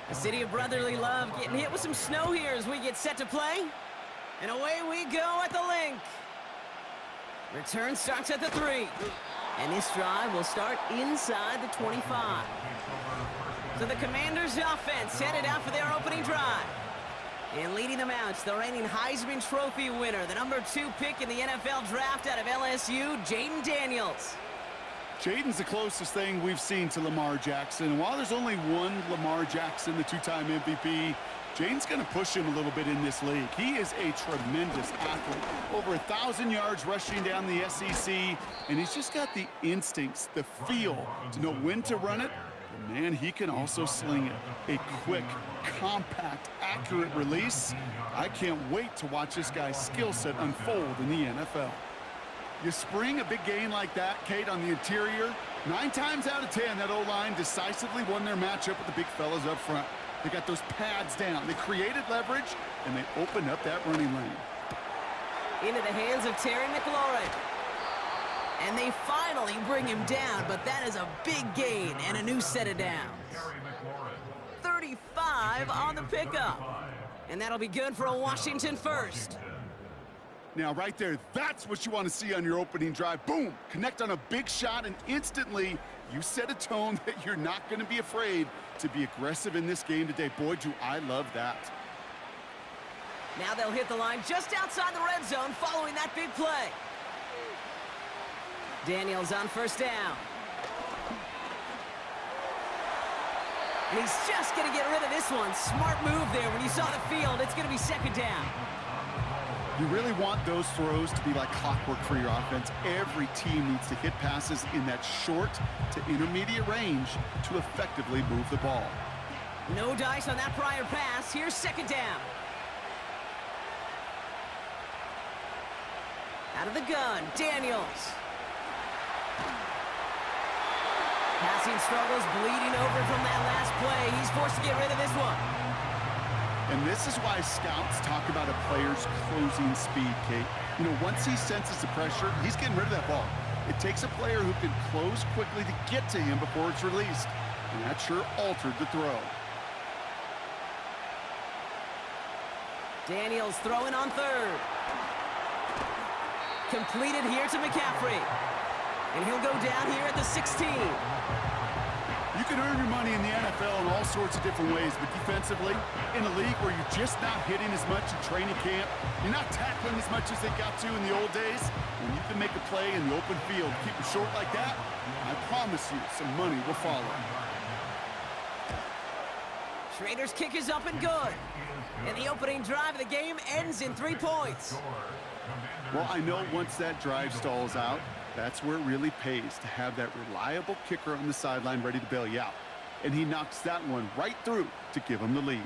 The city of brotherly love getting hit with some snow here as we get set to play. And away we go at the link. Return starts at the 3. And this drive will start inside the 25. So the Commanders' offense headed out for their opening drive. And leading them out, the reigning Heisman Trophy winner, the number 2 pick in the NFL draft out of LSU, Jayden Daniels. Jayden's the closest thing we've seen to Lamar Jackson. And while there's only one Lamar Jackson, the 2-time MVP, Jayden's going to push him a little bit in this league. He is a tremendous athlete. Over 1,000 yards rushing down the SEC, and he's just got the instincts, the feel to know when to run it. And man, he can also sling it. A quick, compact, accurate release. I can't wait to watch this guy's skill set unfold in the NFL. You spring a big game like that, Kate, on the interior, 9 times out of 10, that O-line decisively won their matchup with the big fellas up front. They got those pads down. They created leverage, and they opened up that running lane. Into the hands of Terry McLaurin. And they finally bring him down, but that is a big gain and a new set of downs. 35 on the pickup. And that'll be good for a Washington first. Now, right there, that's what you want to see on your opening drive. Boom! Connect on a big shot, and instantly you set a tone that you're not going to be afraid to be aggressive in this game today. Boy, do I love that. Now they'll hit the line just outside the red zone following that big play. Daniels on first down. And he's just going to get rid of this one. Smart move there. When you saw the field, it's going to be second down. You really want those throws to be like clockwork for your offense. Every team needs to hit passes in that short to intermediate range to effectively move the ball. No dice on that prior pass. Here's second down. Out of the gun, Daniels. Passing struggles, bleeding over from that last play. He's forced to get rid of this one. And this is why scouts talk about a player's closing speed, Kate. You know, once he senses the pressure, he's getting rid of that ball. It takes a player who can close quickly to get to him before it's released. And that sure altered the throw. Daniels throwing on third. Completed here to McCaffrey. And he'll go down here at the 16. You can earn your money in the NFL in all sorts of different ways, but defensively, in a league where you're just not hitting as much in training camp, you're not tackling as much as they got to in the old days, when you can make a play in the open field, keep it short like that, I promise you some money will follow. Schrader's kick is up and good. And the opening drive of the game ends in 3 points. Well, I know once that drive stalls out, that's where it really pays to have that reliable kicker on the sideline ready to bail you out. And he knocks that one right through to give him the lead.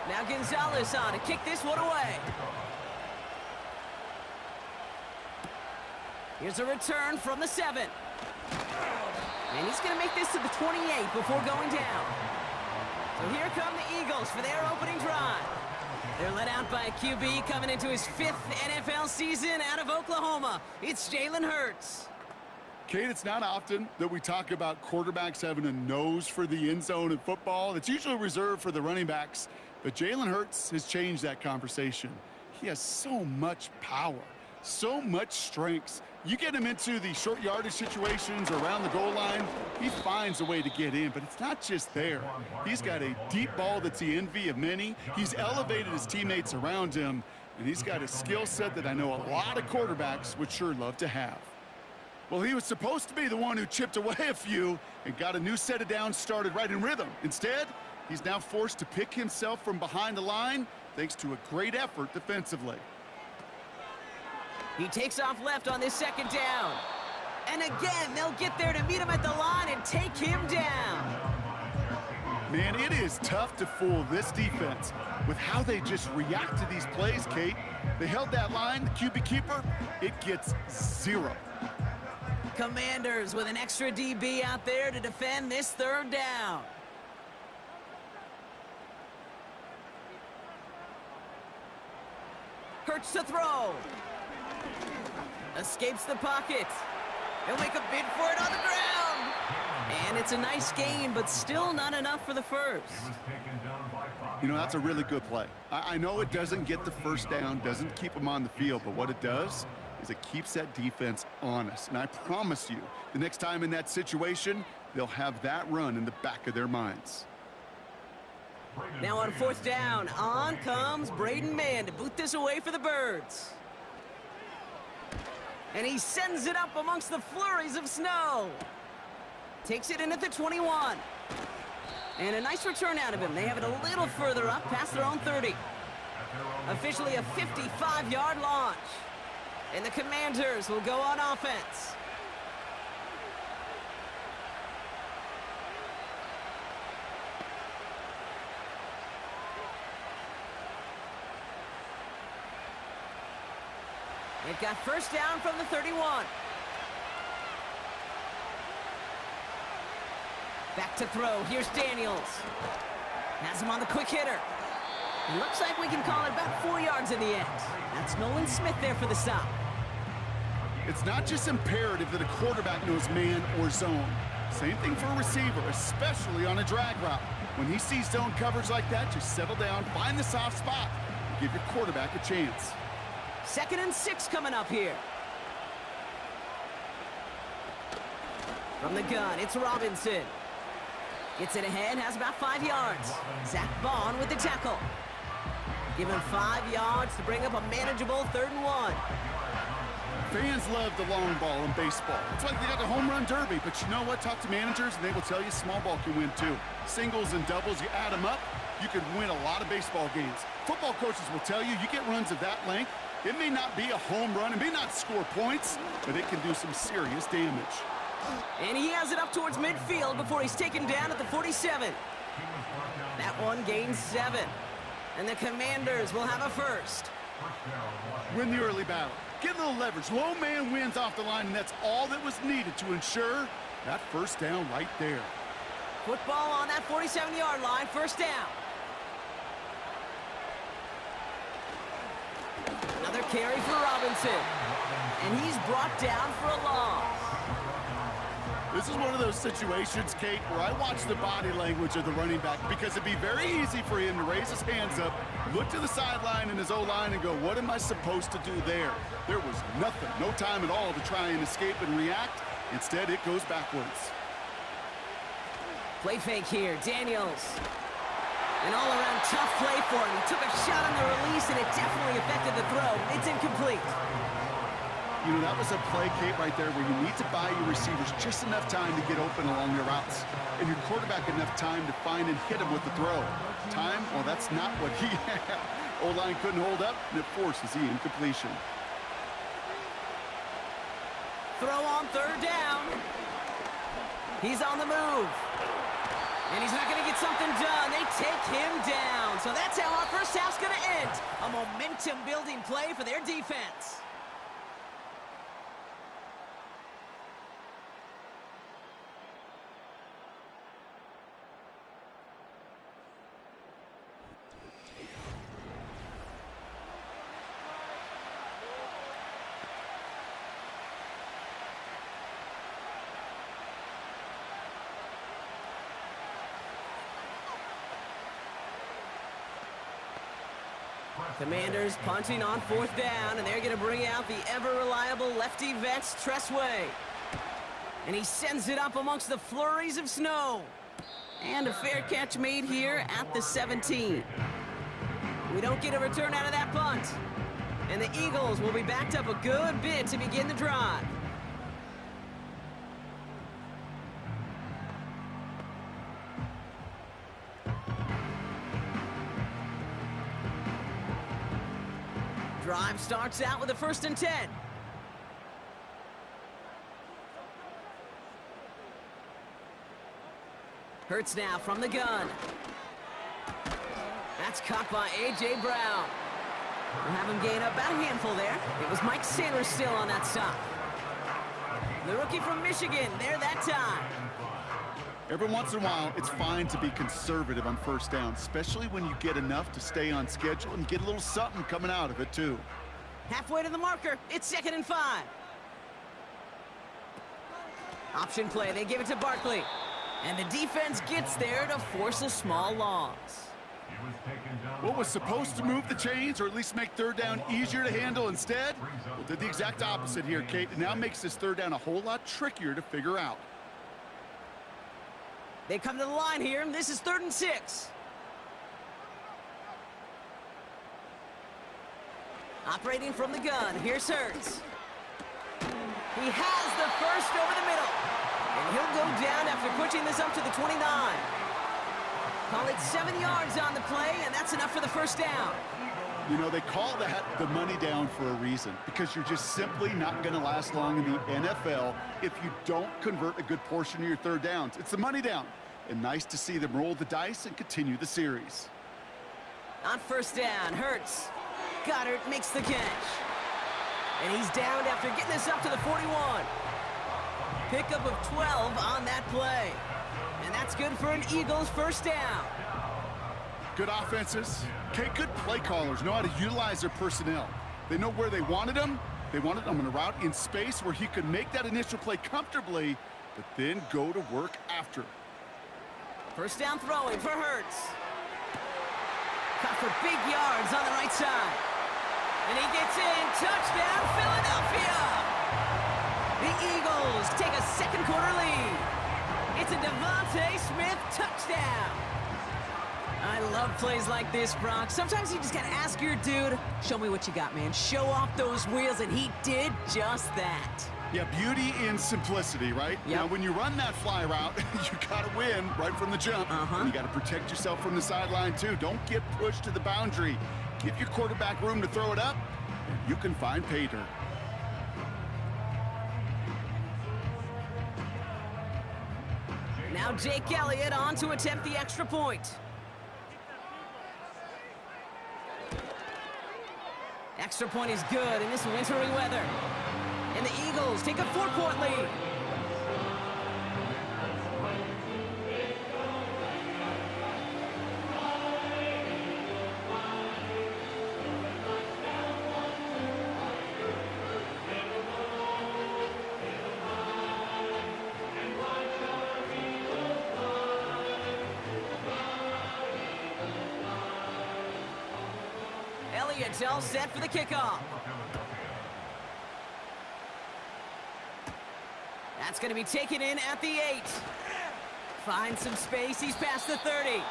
Now Gonzalez on to kick this one away. Here's a return from the 7. And he's going to make this to the 28 before going down. So here come the Eagles for their opening drive. They're led out by a QB coming into his 5th NFL season out of Oklahoma. It's Jalen Hurts. Kate, it's not often that we talk about quarterbacks having a nose for the end zone in football. It's usually reserved for the running backs. But Jalen Hurts has changed that conversation. He has so much power, so much strength. You get him into the short yardage situations or around the goal line, he finds a way to get in, but it's not just there. He's got a deep ball that's the envy of many. He's elevated his teammates around him, and he's got a skill set that I know a lot of quarterbacks would sure love to have. Well, he was supposed to be the one who chipped away a few and got a new set of downs started right in rhythm. Instead, he's now forced to pick himself from behind the line thanks to a great effort defensively. He takes off left on this second down. And again, they'll get there to meet him at the line and take him down. Man, it is tough to fool this defense with how they just react to these plays, Kate. They held that line, the QB keeper, it gets 0. Commanders with an extra DB out there to defend this third down. Hurts to throw. Escapes the pocket. He'll make a bid for it on the ground. And it's a nice gain, but still not enough for the first. You know, that's a really good play. I know it doesn't get the first down, doesn't keep them on the field, but what it does is it keeps that defense honest. And I promise you, the next time in that situation, they'll have that run in the back of their minds. Now on fourth down, on comes Braden Mann to boot this away for the Birds. And he sends it up amongst the flurries of snow. Takes it in at the 21. And a nice return out of him. They have it a little further up past their own 30. Officially a 55-yard launch. And the Commanders will go on offense. They've got first down from the 31. Back to throw. Here's Daniels. Has him on the quick hitter. It looks like we can call it about 4 yards in the end. That's Nolan Smith there for the stop. It's not just imperative that a quarterback knows man or zone. Same thing for a receiver, especially on a drag route. When he sees zone coverage like that, just settle down, find the soft spot, and give your quarterback a chance. 2nd and 6 coming up here. From the gun, it's Robinson. Gets it ahead, has about 5 yards. Zach Bond with the tackle. Give him 5 yards to bring up a manageable 3rd and 1. Fans love the long ball in baseball. It's like they got the home run derby, but you know what? Talk to managers and they will tell you small ball can win too. Singles and doubles, you add them up, you can win a lot of baseball games. Football coaches will tell you, you get runs of that length, it may not be a home run, it may not score points, but it can do some serious damage. And he has it up towards midfield before he's taken down at the 47. That one gains 7. And the Commanders will have a first. Win the early battle. Get a little leverage. Low man wins off the line, and that's all that was needed to ensure that first down right there. Football on that 47-yard line, first down. Another carry for Robinson. And he's brought down for a loss. This is one of those situations, Kate, where I watch the body language of the running back because it'd be very easy for him to raise his hands up, look to the sideline in his O-line and go, what am I supposed to do there? There was nothing, no time at all to try and escape and react. Instead, it goes backwards. Play fake here, Daniels. An all-around tough play for him. He took a shot on the release, and it definitely affected the throw. It's incomplete. You know, that was a play, Kate, right there where you need to buy your receivers just enough time to get open along their routes. And your quarterback enough time to find and hit him with the throw. Time? Well, that's not what he had. O-line couldn't hold up, and it forces the incompletion. Throw on 3rd down. He's on the move. And he's not going to get something done. They take him down. So that's how our first half's going to end. A momentum-building play for their defense. Commanders punting on 4th down, and they're going to bring out the ever-reliable lefty vets, Tressway. And he sends it up amongst the flurries of snow. And a fair catch made here at the 17. We don't get a return out of that punt. And the Eagles will be backed up a good bit to begin the drive. Drive starts out with a 1st and 10. Hurts now from the gun. That's caught by A.J. Brown. We'll have him gain about a handful there. It was Mike Sanders still on that stop. The rookie from Michigan there that time. Every once in a while, it's fine to be conservative on first down, especially when you get enough to stay on schedule and get a little something coming out of it, too. Halfway to the marker. It's 2nd and 5. Option play. They give it to Barkley. And the defense gets there to force a small loss. What was supposed to move the chains, or at least make third down easier to handle instead? Well, did the exact opposite here, Kate. It now makes this third down a whole lot trickier to figure out. They come to the line here. This is 3rd and 6. Operating from the gun. Here's Hurts. He has the first over the middle. And he'll go down after pushing this up to the 29. Call it 7 yards on the play, and that's enough for the first down. You know, they call that the money down for a reason, because you're just simply not going to last long in the NFL if you don't convert a good portion of your third downs. It's the money down. And nice to see them roll the dice and continue the series. On first down, Hurts. Goddard makes the catch. And he's downed after getting this up to the 41. Pickup of 12 on that play. And that's good for an Eagles first down. Good offenses. Okay, good play callers know how to utilize their personnel. They know where they wanted them. They wanted them on a route in space where he could make that initial play comfortably, but then go to work after. First down throwing for Hurts. Caught for big yards on the right side. And he gets in. Touchdown, Philadelphia! The Eagles take a second quarter lead. It's a Devontae Smith touchdown. I love plays like this, Brock. Sometimes you just got to ask your dude, show me what you got, man. Show off those wheels, and he did just that. Yeah, beauty in simplicity, right? Yep. Now, when you run that fly route, you got to win right from the jump. And you got to protect yourself from the sideline, too. Don't get pushed to the boundary. Give your quarterback room to throw it up, and you can find pay dirt. Now Jake Elliott on to attempt the extra point. Extra point is good in this wintry weather. And the Eagles take a 4-point lead. Elliott's all set for the kickoff. That's going to be taken in at the 8. Finds some space. He's past the 30.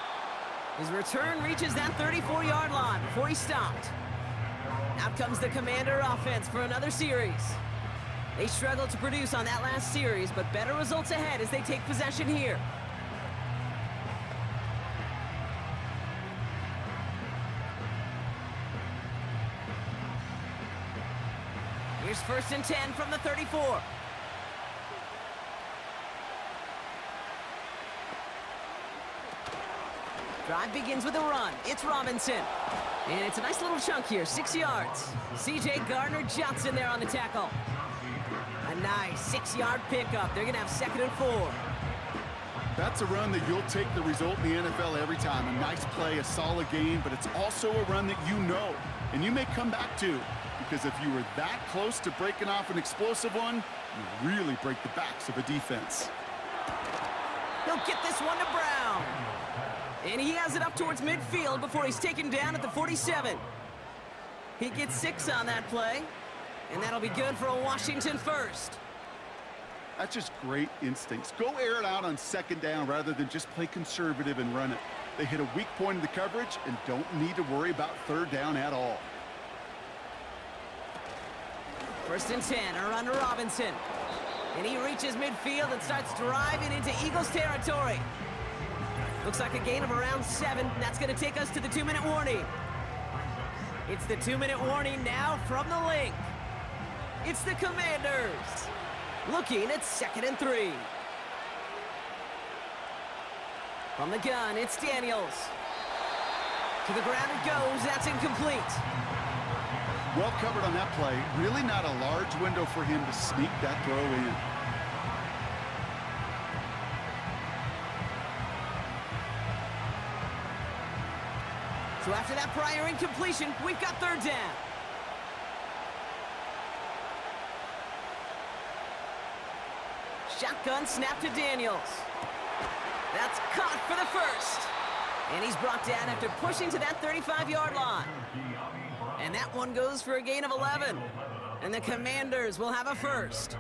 His return reaches that 34-yard line before he stopped. Out comes the Commander offense for another series. They struggled to produce on that last series, but better results ahead as they take possession here. Here's 1st and 10 from the 34. Drive begins with a run. It's Robinson. And it's a nice little chunk here, 6 yards. C.J. Gardner-Johnson there on the tackle. A nice 6-yard pickup. They're going to have 2nd and 4. That's a run that you'll take the result in the NFL every time. A nice play, a solid game, but it's also a run that you know, and you may come back to, because if you were that close to breaking off an explosive one, you really break the backs of a defense. He'll get this one to Brown. And he has it up towards midfield before he's taken down at the 47. He gets 6 on that play, and that'll be good for a Washington first. That's just great instincts. Go air it out on 2nd down rather than just play conservative and run it. They hit a weak point in the coverage and don't need to worry about 3rd down at all. 1st and 10, a run to Robinson. And he reaches midfield and starts driving into Eagles territory. Looks like a gain of around 7. That's going to take us to the 2-minute warning. It's the 2-minute warning now from the link. It's the Commanders looking at 2nd and 3. From the gun, it's Daniels. To the ground it goes. That's incomplete. Well covered on that play. Really not a large window for him to sneak that throw in. So after that prior incompletion, we've got third down. Shotgun snap to Daniels. That's caught for the first. And he's brought down after pushing to that 35-yard line. And that one goes for a gain of 11. And the Commanders will have a first.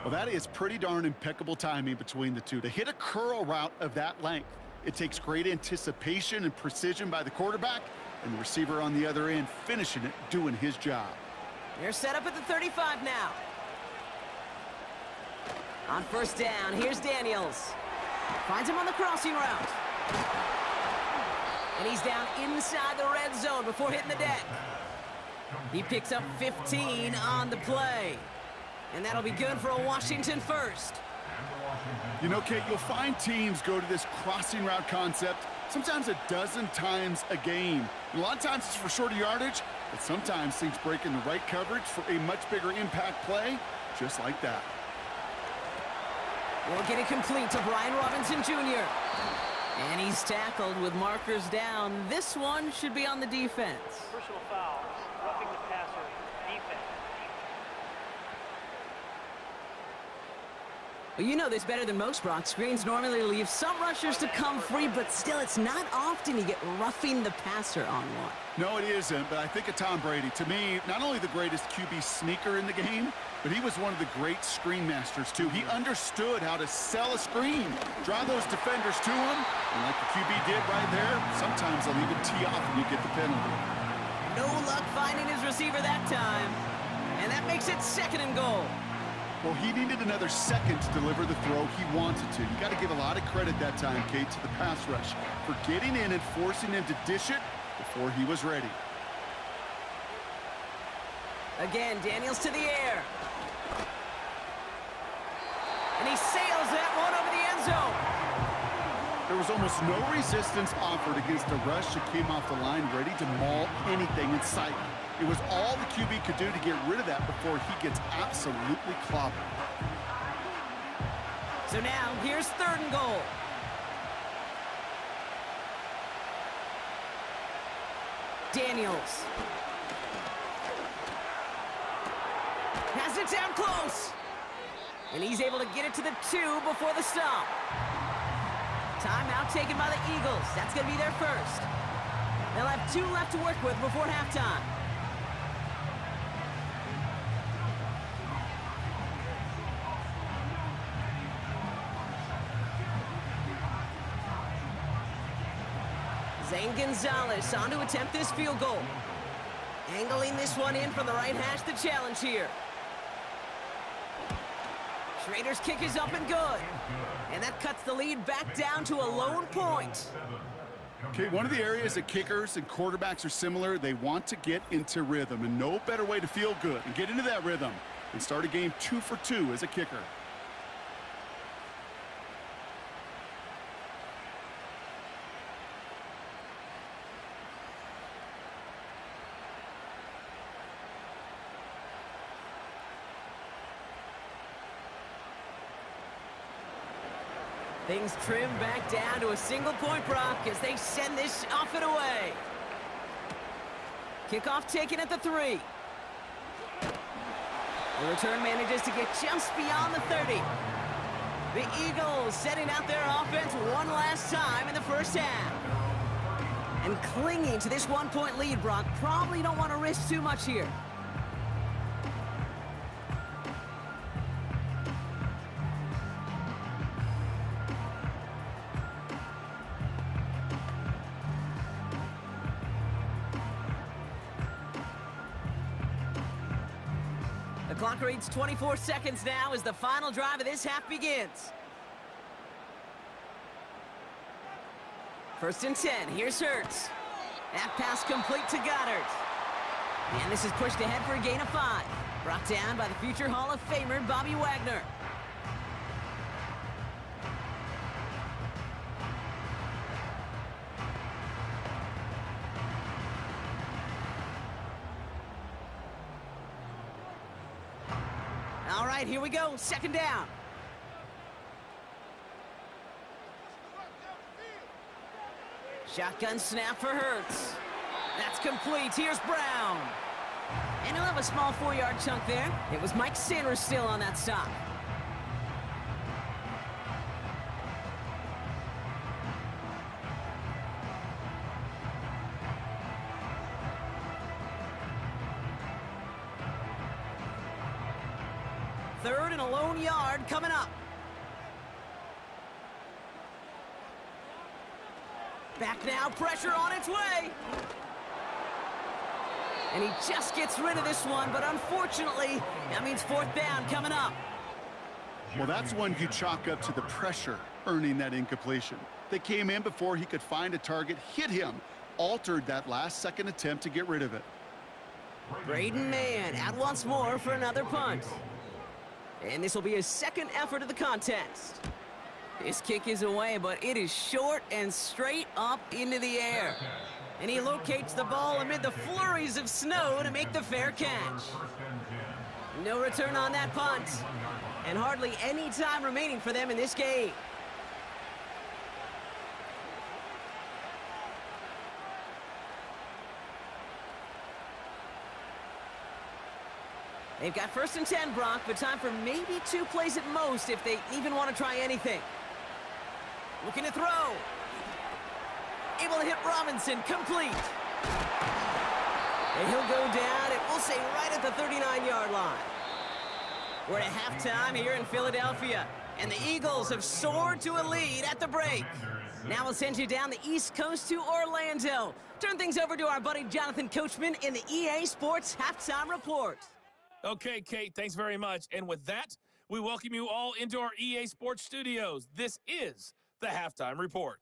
Well, that is pretty darn impeccable timing between the two. To hit a curl route of that length, it takes great anticipation and precision by the quarterback, and the receiver on the other end finishing it, doing his job. They're set up at the 35 now. On first down, here's Daniels. Finds him on the crossing route. And he's down inside the red zone before hitting the deck. He picks up 15 on the play. And that'll be good for a Washington first. You know, Kate, you'll find teams go to this crossing route concept sometimes a dozen times a game. And a lot of times it's for shorter yardage, but sometimes things break in the right coverage for a much bigger impact play, just like that. We'll get it complete to Brian Robinson Jr. And he's tackled with markers down. This one should be on the defense. Personal fouls, roughing the passer, defense. Well, you know this better than most, Brock. Screens normally leave some rushers to come free, but still, it's not often you get roughing the passer on one. No, it isn't, but I think of Tom Brady. To me, not only the greatest QB sneaker in the game, but he was one of the great screen masters, too. He understood how to sell a screen, draw those defenders to him, and like the QB did right there, sometimes they'll even tee off and you get the penalty. No luck finding his receiver that time, and that makes it second and goal. Well, he needed another second to deliver the throw he wanted to. You got to give a lot of credit that time, Kate, to the pass rush for getting in and forcing him to dish it before he was ready. Again, Daniels to the air. And he sails that one over the end zone. There was almost no resistance offered against a rush that came off the line ready to maul anything in sight. It was all the QB could do to get rid of that before he gets absolutely clobbered. So now, here's third and goal. Daniels. Has it down close. And he's able to get it to the 2 before the stop. Timeout taken by the Eagles. That's going to be their first. They'll have 2 left to work with before halftime. Zane Gonzalez on to attempt this field goal. Angling this one in from the right hash, the challenge here. Schrader's kick is up and good. And that cuts the lead back down to a lone point. Okay, one of the areas that kickers and quarterbacks are similar, they want to get into rhythm, and no better way to feel good and get into that rhythm and start a game 2 for 2 as a kicker. Things trim back down to a single point, Brock, as they send this off and away. Kickoff taken at the 3. The return manages to get just beyond the 30. The Eagles setting out their offense one last time in the first half. And clinging to this 1-point lead, Brock, probably don't want to risk too much here. The clock reads 24 seconds now as the final drive of this half begins. First and 10, here's Hurts. That pass complete to Goddard. And this is pushed ahead for a gain of 5. Brought down by the future Hall of Famer, Bobby Wagner. All right, here we go, second down. Shotgun snap for Hurts. That's complete. Here's Brown. And he'll have a small 4-yard chunk there. It was Mike Sanders still on that stop. Third and a lone yard coming up. Back now, pressure on its way. And he just gets rid of this one, but unfortunately, that means fourth down coming up. Well, that's one you chalk up to the pressure earning that incompletion. They came in before he could find a target, hit him, altered that last-second attempt to get rid of it. Braden Mann out once more for another punt. And this will be his second effort of the contest. This kick is away, but it is short and straight up into the air. And he locates the ball amid the flurries of snow to make the fair catch. No return on that punt. And hardly any time remaining for them in this game. They've got 1st and 10, Brock, but time for maybe 2 plays at most if they even want to try anything. Looking to throw. Able to hit Robinson, complete. And he'll go down, and we'll say right at the 39-yard line. We're at halftime here in Philadelphia, and the Eagles have soared to a lead at the break. Now we'll send you down the East Coast to Orlando. Turn things over to our buddy Jonathan Coachman in the EA Sports Halftime Report. Okay, Kate, thanks very much. And with that, we welcome you all into our EA Sports studios. This is the Halftime Report.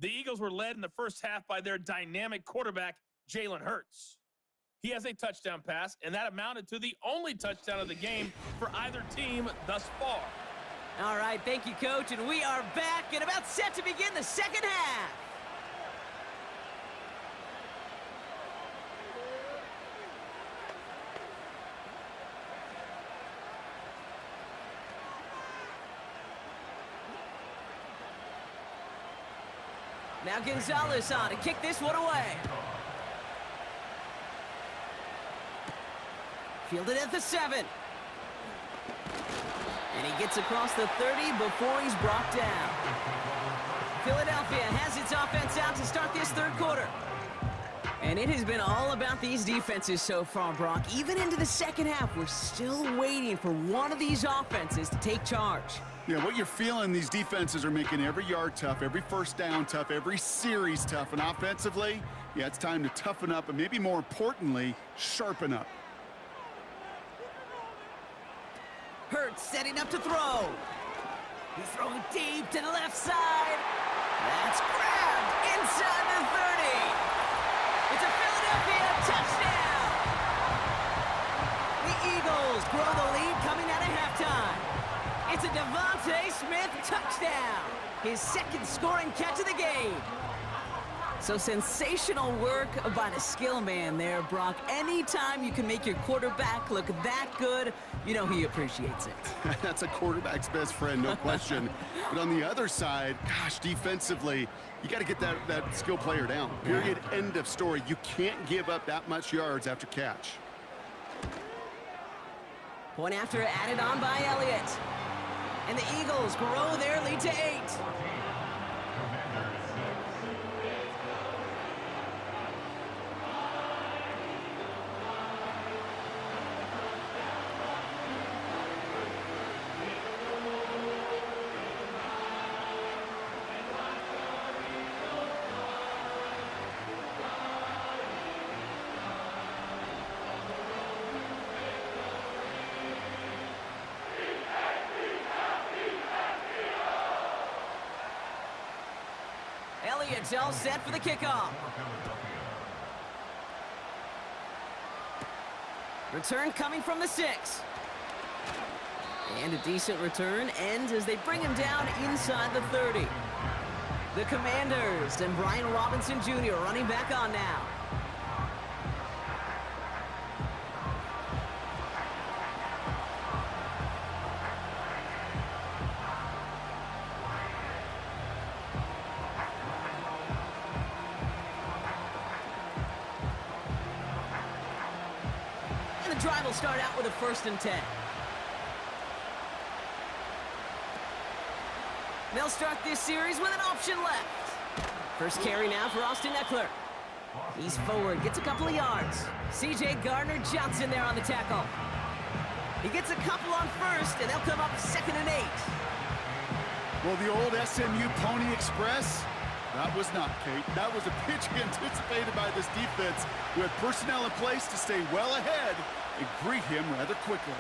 The Eagles were led in the first half by their dynamic quarterback, Jalen Hurts. He has a touchdown pass, and that amounted to the only touchdown of the game for either team thus far. All right, thank you, Coach, and we are back and about set to begin the second half. Now Gonzalez on to kick this one away. Fielded at the 7. And he gets across the 30 before he's brought down. Philadelphia has its offense out to start this third quarter. And it has been all about these defenses so far, Brock. Even into the second half, we're still waiting for one of these offenses to take charge. Yeah, what you're feeling, these defenses are making every yard tough, every first down tough, every series tough. And offensively, yeah, it's time to toughen up and maybe more importantly, sharpen up. Hurts setting up to throw. He's throwing deep to the left side. That's grabbed inside the 30. It's a Philadelphia touchdown. The Eagles grow the lead coming out of halftime. It's a Devontae Smith touchdown. His second scoring catch of the game. So sensational work by the skill man there, Brock. Anytime you can make your quarterback look that good, you know he appreciates it. That's a quarterback's best friend, no question. But on the other side, gosh, defensively, you got to get that skill player down. Period, end of story. You can't give up that much yards after catch. Point after added on by Elliott. And the Eagles grow their lead to 8. Elliott's all set for the kickoff. Return coming from the 6. And a decent return ends as they bring him down inside the 30. The Commanders and Brian Robinson Jr. running back on now. drive will start out with a 1st and 10. They'll start this series with an option left. First carry now for Austin Eckler. He's forward, gets a couple of yards. C.J. Gardner-Johnson there on the tackle. He gets a couple on 1st, and they'll come up 2nd and 8. Well, the old SMU Pony Express, that was not, Kate. That was a pitch anticipated by this defense who had personnel in place to stay well ahead and greet him rather quickly.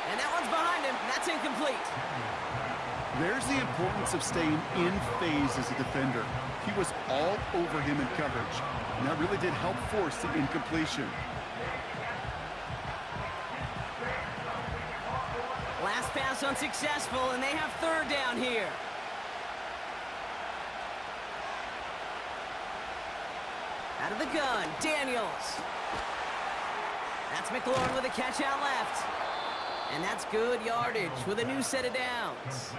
And that one's behind him. That's incomplete. There's the importance of staying in phase as a defender. He was all over him in coverage, and that really did help force the incompletion. Last pass unsuccessful, and they have 3rd down here. Out of the gun, Daniels. That's McLaurin with a catch out left. And that's good yardage with a new set of downs.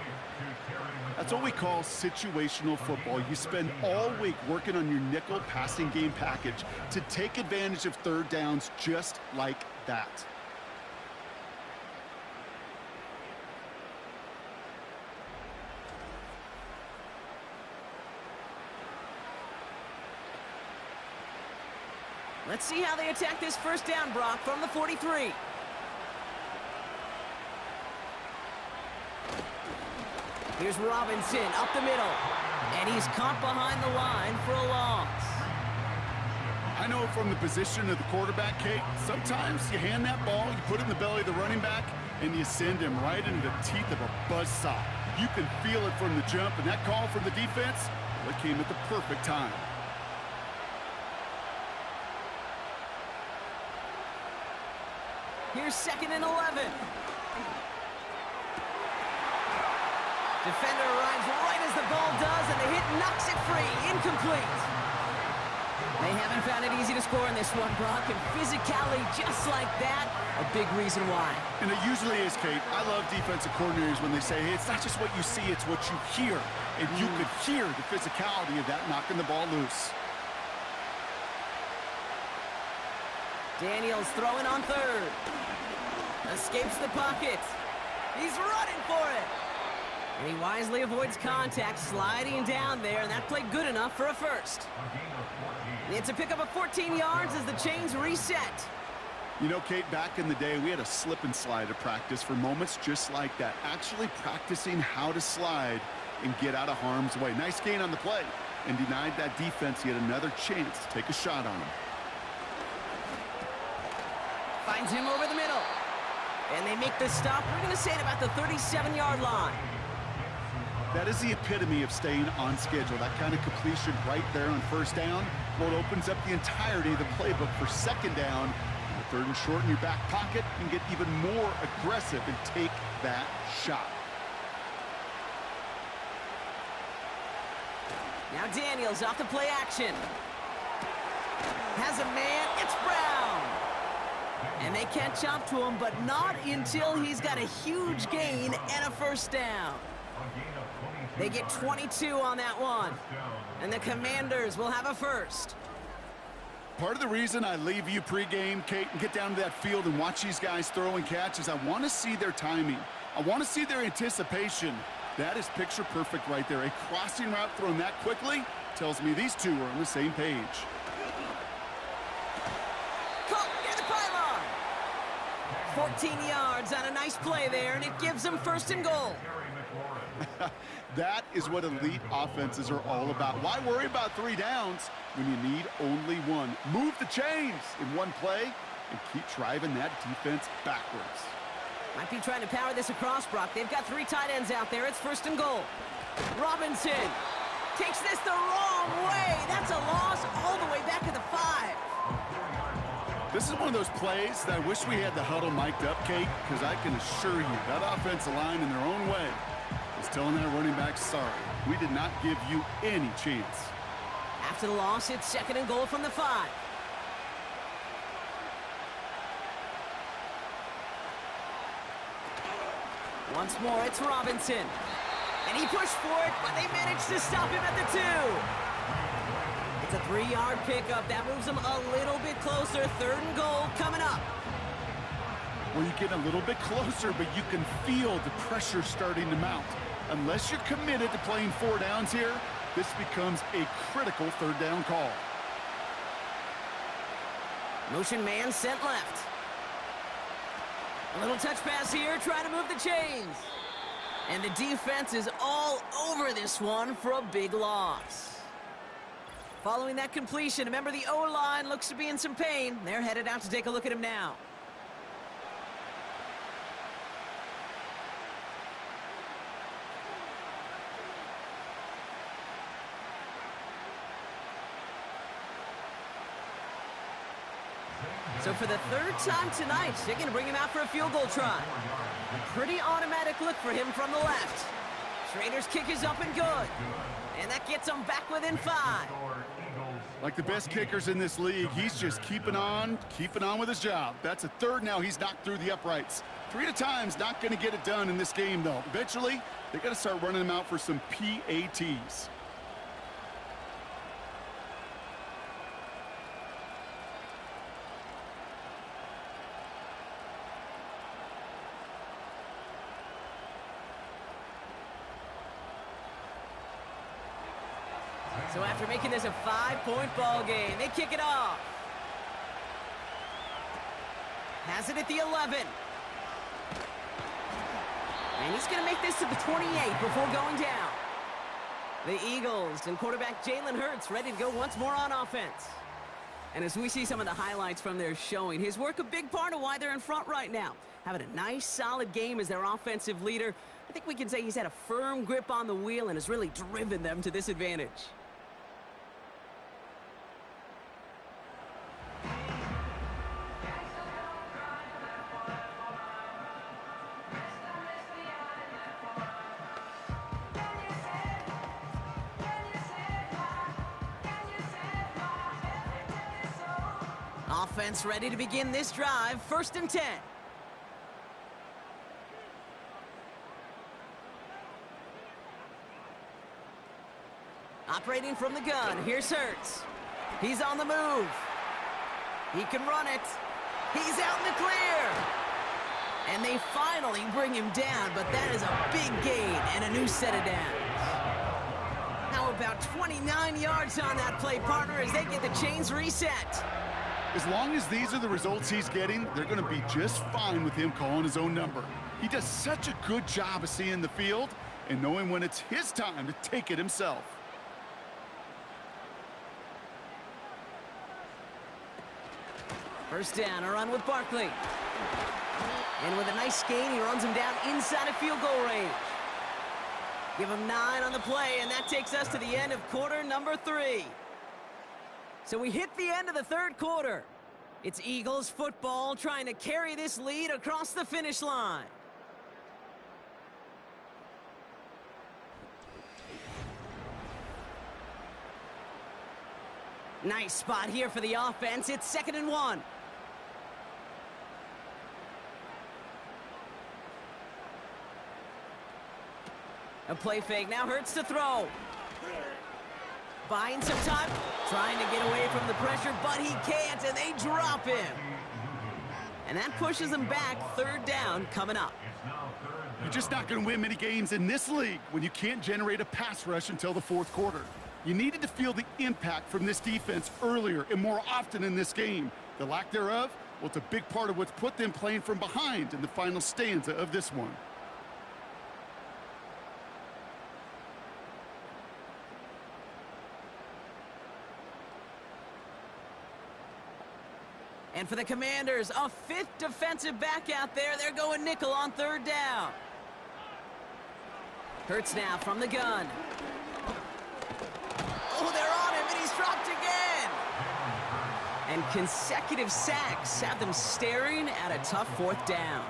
That's what we call situational football. You spend all week working on your nickel passing game package to take advantage of 3rd downs just like that. Let's see how they attack this 1st down, Brock, from the 43. Here's Robinson up the middle, and he's caught behind the line for a loss. I know from the position of the quarterback, Kate, sometimes you hand that ball, you put it in the belly of the running back, and you send him right into the teeth of a buzzsaw. You can feel it from the jump, and that call from the defense, well, it came at the perfect time. Here's 2nd and 11. Defender arrives right as the ball does, and the hit knocks it free. Incomplete. They haven't found it easy to score in this one, Brock, and physicality just like that, a big reason why. And it usually is, Kate. I love defensive coordinators when they say, hey, it's not just what you see, it's what you hear. And you could hear the physicality of that knocking the ball loose. Daniels throwing on 3rd. Escapes the pocket. He's running for it. And he wisely avoids contact, sliding down there, and that played good enough for a 1st. It's a pickup of 14 yards as the chains reset. You know, Kate, back in the day, we had a slip and slide at practice for moments just like that. Actually practicing how to slide and get out of harm's way. Nice gain on the play, and denied that defense yet another chance to take a shot on him. Finds him over the middle. And they make the stop, we're going to say, at about the 37-yard line. That is the epitome of staying on schedule. That kind of completion right there on 1st down. Well, it opens up the entirety of the playbook for 2nd down. The 3rd and short in your back pocket and get even more aggressive and take that shot. Now Daniels off the play action. Has a man, it's Brown. And they catch up to him, but not until he's got a huge gain and a 1st down. They get 22 on that one. And the Commanders will have a 1st. Part of the reason I leave you pregame, Kate, and get down to that field and watch these guys throw and catch is I want to see their timing. I want to see their anticipation. That is picture perfect right there. A crossing route thrown that quickly tells me these two are on the same page. Caught near the pylon. 14 yards on a nice play there, and it gives them 1st and goal. That is what elite offenses are all about. Why worry about 3 downs when you need only 1? Move the chains in one play and keep driving that defense backwards. Might be trying to power this across, Brock. They've got 3 tight ends out there. It's 1st and goal. Robinson takes this the wrong way. That's a loss all the way back at the 5. This is one of those plays that I wish we had the huddle mic'd up, Kate, because I can assure you that offensive line in their own way is telling that running back, sorry, we did not give you any chance. After the loss, it's 2nd and goal from the 5. Once more, it's Robinson. And he pushed for it, but they managed to stop him at the 2. It's a 3-yard pickup. That moves them a little bit closer. 3rd and goal coming up. Well, you get a little bit closer, but you can feel the pressure starting to mount. Unless you're committed to playing 4 downs here, this becomes a critical 3rd down call. Motion man sent left. A little touch pass here, trying to move the chains. And the defense is all over this one for a big loss. Following that completion, remember the O-line looks to be in some pain. They're headed out to take a look at him now. So for the 3rd time tonight, they're going to bring him out for a field goal try. A pretty automatic look for him from the left. Schrader's kick is up and good. And that gets him back within 5. Like the best kickers in this league, he's just keeping on with his job. That's a 3rd now. He's knocked through the uprights. 3 at a time's not going to get it done in this game, though. Eventually, they got to start running him out for some PATs. So after making this a 5-point ball game, they kick it off. Has it at the 11. And he's going to make this to the 28 before going down. The Eagles and quarterback Jalen Hurts ready to go once more on offense. And as we see some of the highlights from their showing, his work a big part of why they're in front right now. Having a nice, solid game as their offensive leader. I think we can say he's had a firm grip on the wheel and has really driven them to this advantage. Offense ready to begin this drive. 1st and 10. Operating from the gun. Here's Hurts. He's on the move. He can run it. He's out in the clear. And they finally bring him down, but that is a big gain and a new set of downs. How about 29 yards on that play, partner, as they get the chains reset. As long as these are the results he's getting, they're going to be just fine with him calling his own number. He does such a good job of seeing the field and knowing when it's his time to take it himself. First down, a run with Barkley. And with a nice gain, he runs him down inside of field goal range. Give him 9 on the play, and that takes us to the end of quarter number 3. So we hit the end of the 3rd quarter. It's Eagles football trying to carry this lead across the finish line. Nice spot here for the offense. It's 2nd and 1. A play fake. Now Hurts to throw. Buying some time, trying to get away from the pressure, but he can't, and they drop him. And that pushes them back. 3rd down coming up. You're just not going to win many games in this league when you can't generate a pass rush until the 4th quarter. You needed to feel the impact from this defense earlier and more often in this game. The lack thereof, well, it's a big part of what's put them playing from behind in the final stanza of this one. And for the Commanders, a 5th defensive back out there. They're going nickel on 3rd down. Hurts now from the gun. Oh, they're on him, and he's dropped again. And consecutive sacks have them staring at a tough 4th down.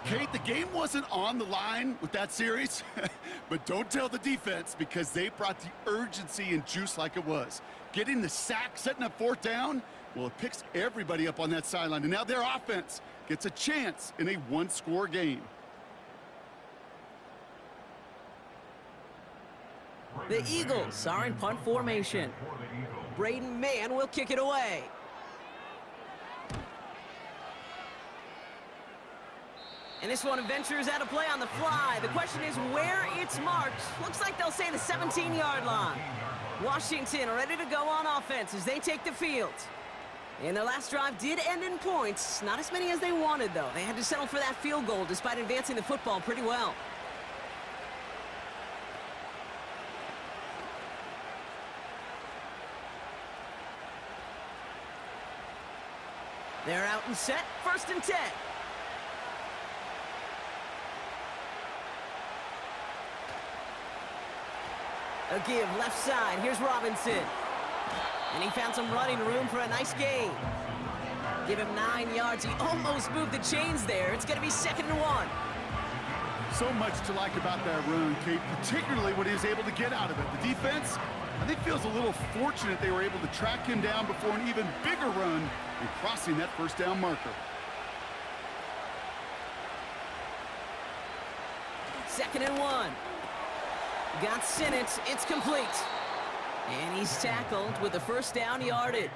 Kate, the game wasn't on the line with that series, but don't tell the defense because they brought the urgency and juice like it was. Getting the sack, setting up 4th down, well, it picks everybody up on that sideline, and now their offense gets a chance in a 1-score game. The Eagles are in punt formation. Braden Mann will kick it away. And this one ventures out of play on the fly. The question is where it's marked. Looks like they'll say the 17-yard line. Washington ready to go on offense as they take the field. And their last drive did end in points. Not as many as they wanted, though. They had to settle for that field goal despite advancing the football pretty well. They're out and set. 1st and 10. A give left side. Here's Robinson. And he found some running room for a nice gain. Give him 9 yards. He almost moved the chains there. It's going to be 2nd and 1. So much to like about that run, Kate, particularly what he was able to get out of it. The defense, I think, feels a little fortunate they were able to track him down before an even bigger run and crossing that 1st down marker. 2nd and 1. Got Sinnott. It's complete. And he's tackled with the 1st down yardage.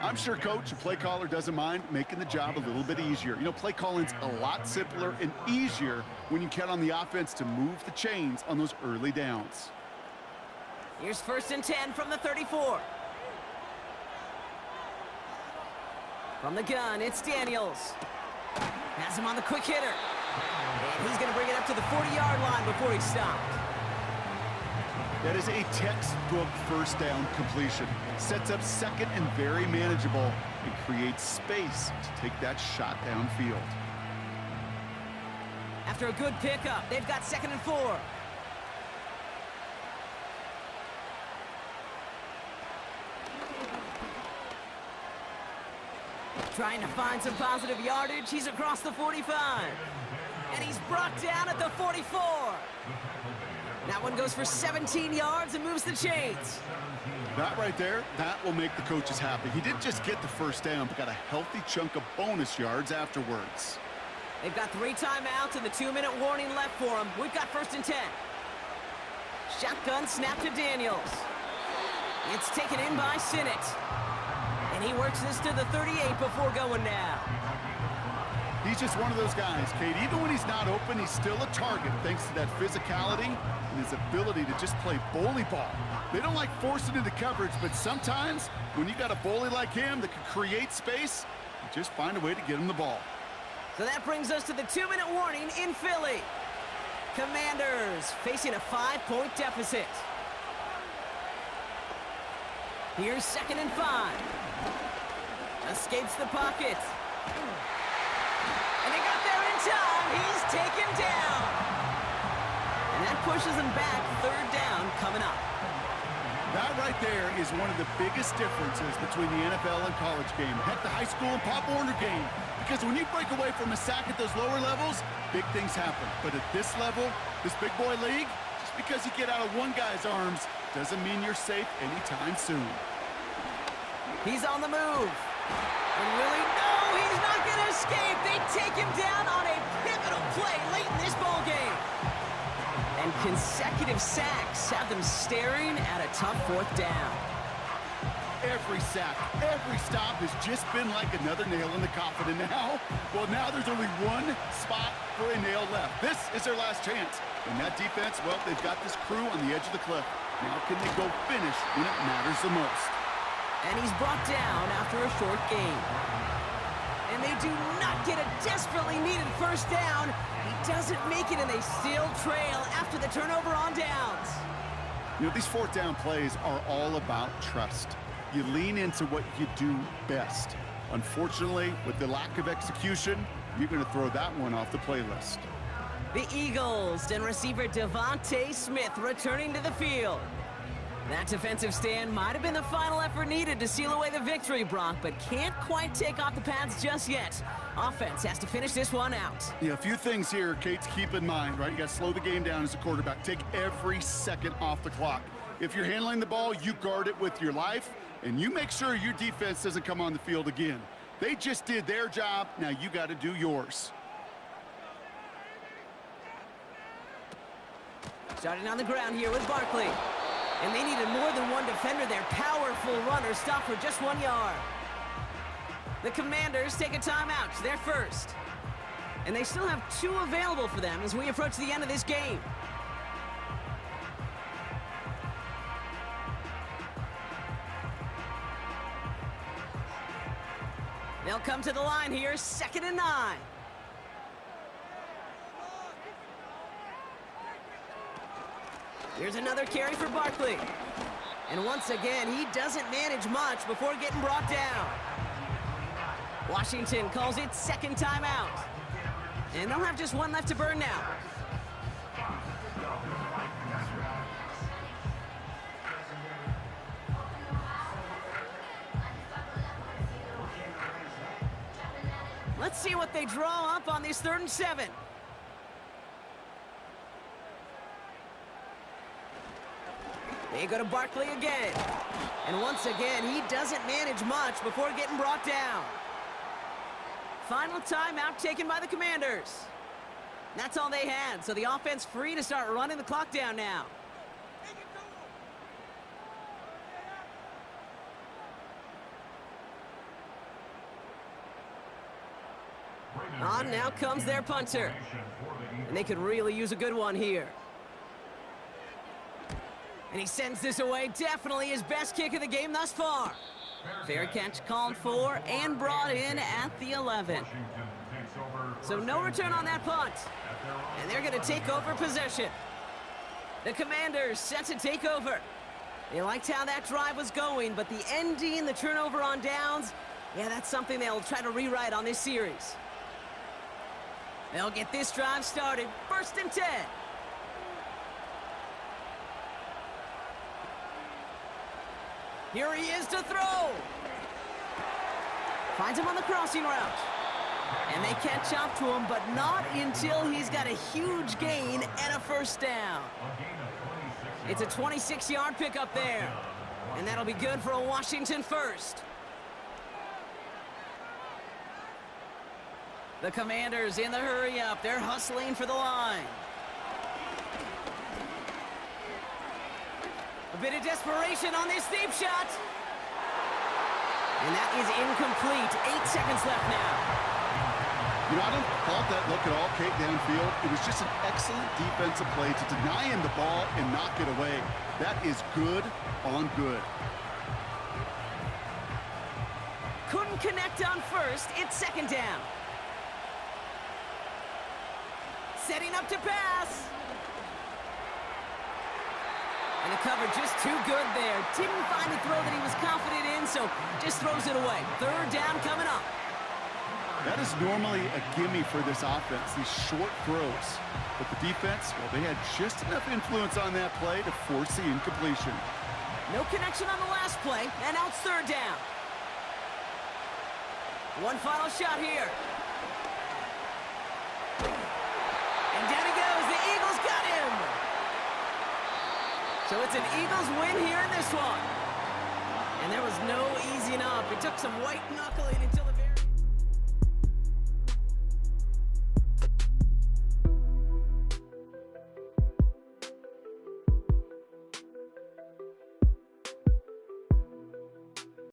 I'm sure coach and play caller doesn't mind making the job a little bit easier. You know, play calling's a lot simpler and easier when you count on the offense to move the chains on those early downs. Here's 1st and 10 from the 34. From the gun, it's Daniels. Has him on the quick hitter. And he's going to bring it up to the 40-yard line before he stopped. That is a textbook 1st down completion. Sets up 2nd and very manageable and creates space to take that shot downfield. After a good pickup, they've got 2nd and 4. Trying to find some positive yardage. He's across the 45. And he's brought down at the 44. That one goes for 17 yards and moves the chains. That right there, that will make the coaches happy. He didn't just get the 1st down, but got a healthy chunk of bonus yards afterwards. They've got 3 timeouts and the 2-minute warning left for them. We've got 1st and 10. Shotgun snap to Daniels. It's taken in by Sinnott. And he works this to the 38 before going down. He's just one of those guys, Kate. Even when he's not open, he's still a target thanks to that physicality and his ability to just play bully ball. They don't like forcing into coverage, but sometimes when you got a bully like him that can create space, you just find a way to get him the ball. So that brings us to the 2-minute warning in Philly. Commanders facing a 5-point deficit. Here's 2nd and 5. Escapes the pocket. And he got there in time. He's taken down. And that pushes him back. 3rd down coming up. That right there is one of the biggest differences between the NFL and college game. Heck, the high school and Pop Warner game. Because when you break away from a sack at those lower levels, big things happen. But at this level, this big boy league, just because you get out of one guy's arms doesn't mean you're safe anytime soon. He's on the move. And really, no, he's not going to escape. They take him down on a pivotal play late in this ball game. And consecutive sacks have them staring at a tough 4th down. Every sack, every stop has just been like another nail in the coffin. And now, well, now there's only one spot for a nail left. This is their last chance. And that defense, well, they've got this crew on the edge of the cliff. Now can they go finish when it matters the most? And he's brought down after a short gain. And they do not get a desperately needed 1st down. He doesn't make it, and they still trail after the turnover on downs. You know, these 4th down plays are all about trust. You lean into what you do best. Unfortunately, with the lack of execution, you're going to throw that one off the playlist. The Eagles and receiver Devontae Smith returning to the field. That defensive stand might have been the final effort needed to seal away the victory, Brock, but can't quite take off the pads just yet. Offense has to finish this one out. Yeah, a few things here, Kate, to keep in mind, right? You got to slow the game down as a quarterback. Take every second off the clock. If you're handling the ball, you guard it with your life, and you make sure your defense doesn't come on the field again. They just did their job. Now you got to do yours. Starting on the ground here with Barkley. And they needed more than one defender. Their powerful runner stopped for just 1 yard. The Commanders take a timeout. They're first. And they still have 2 available for them as we approach the end of this game. They'll come to the line here, 2nd and 9. Here's another carry for Barkley. And once again, he doesn't manage much before getting brought down. Washington calls it 2nd timeout. And they'll have just 1 left to burn now. Let's see what they draw up on this 3rd and 7. They go to Barkley again. And once again, he doesn't manage much before getting brought down. Final timeout taken by the Commanders. That's all they had, so the offense free to start running the clock down now. On now comes their punter. And they could really use a good one here. And he sends this away. Definitely his best kick of the game thus far. Fair catch called for and brought in at the 11. So no return on that punt. And they're going to take over possession. The Commanders set to take over. They liked how that drive was going, but the ending, the turnover on downs, yeah, that's something they'll try to rewrite on this series. They'll get this drive started. 1st and 10. Here he is to throw. Finds him on the crossing route. And they catch up to him, but not until he's got a huge gain and a 1st down. It's a 26-yard pickup there. And that'll be good for a Washington 1st. The Commanders in the hurry-up. They're hustling for the line. A bit of desperation on this deep shot. And that is incomplete. 8 seconds left now. You know, I don't fault that look at all, Kate, downfield. It was just an excellent defensive play to deny him the ball and knock it away. That is good on good. Couldn't connect on 1st. It's 2nd down. Setting up to pass. And the cover just too good there. Didn't find a throw that he was confident in, so just throws it away. 3rd down coming up. That is normally a gimme for this offense, these short throws. But the defense, well, they had just enough influence on that play to force the incompletion. No connection on the last play, and now it's 3rd down. One final shot here. And down he goes. The Eagles got him. So it's an Eagles win here in this one. And there was no easing up. It took some white knuckling until the